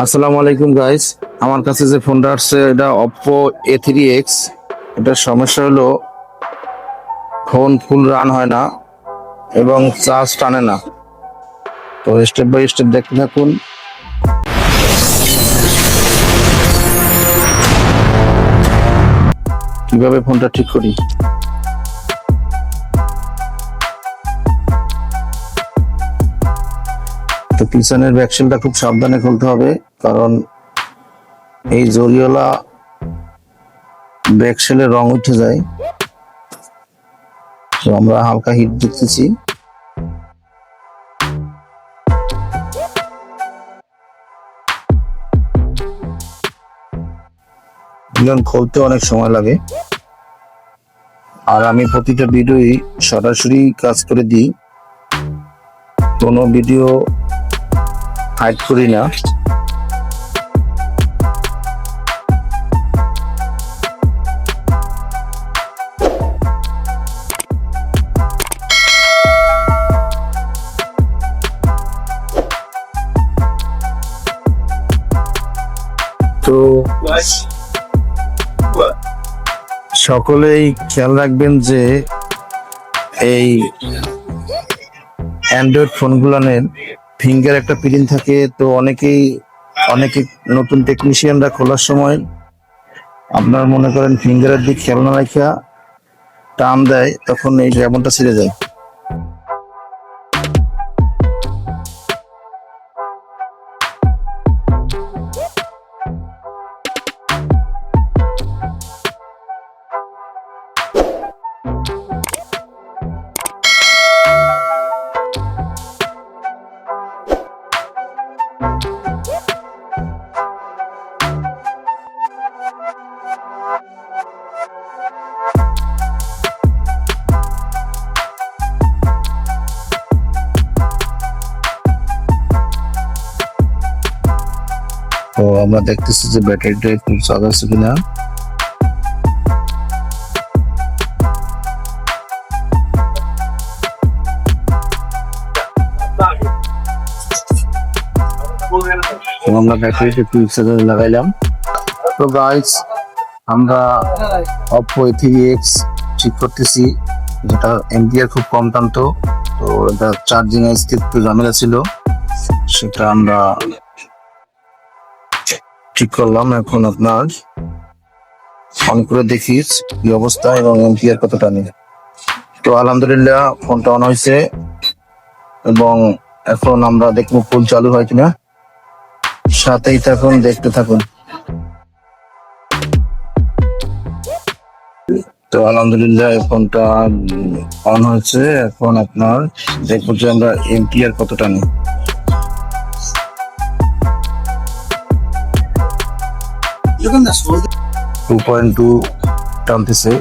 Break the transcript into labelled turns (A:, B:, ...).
A: আসসালামু আলাইকুম গাইস। আমার কাছে যে ফোনটা আসছে এটা Oppo A3X। এটার সমস্যা হলো ফোন ফুল রান হয় না এবং চার্জ টানে না। তো স্টেপ বাই স্টেপ দেখতে থাকুন। কিভাবে ফোনটা ঠিক করি। তো পিছনের ব্যাকসেলটা খুব সাবধানে খুলতে হবে, কারণ এই জরিওয়ালা ব্যাকসেলের রং উঠে যায়। তো আমরা হালকা হিট দিতেছি। খুলতে অনেক সময় লাগে, আর আমি প্রতিটা ভিডিওই সরাসরি কাজ করে দিই, কোনো ভিডিও হাইড করি না। তো সকলেই খেয়াল রাখবেন যে এই অ্যান্ড্রয়েড ফোনগুলোর ফিঙ্গার একটা প্রিন্ট থাকে। তো অনেকে নতুন টেকনিশিয়ানরা খোলার সময় আপনার মনে করেন ফিঙ্গারের দিক খেয়াল না রাখা টান দেয়, তখন এই যেমনটা ছিঁড়ে যায়। তো আমরা দেখতেছি যে ব্যাটারিটা ফুল চার্জ আছে কিনা। আমরা ব্যাটারিটা ফুল চার্জে লাগাইলাম। তো গাইস, আমরা Oppo A3X ঠিক করতেছি, যেটা এম্পিয়ার খুব কম টানতো। তো এটা চার্জিং একটু ঝামেলা ছিল, সেটা আমরা ঠিক করলাম। এখন আপনার অন করে দেখি কি অবস্থা এবং এম্পিয়ার কত টানে। তো আলহামদুলিল্লাহ ফোনটা অন হয়েছে, এবং এখন আমরা দেখবো ফুল চালু হয় কিনা। সাথেই থাকুন, দেখতে থাকুন। তো আলহামদুলিল্লাহ ফোনটা অন হয়েছে। এখন আপনার দেখবো যে আমরা এম্পিয়ার কত টানি। 2.2 টানতেছে।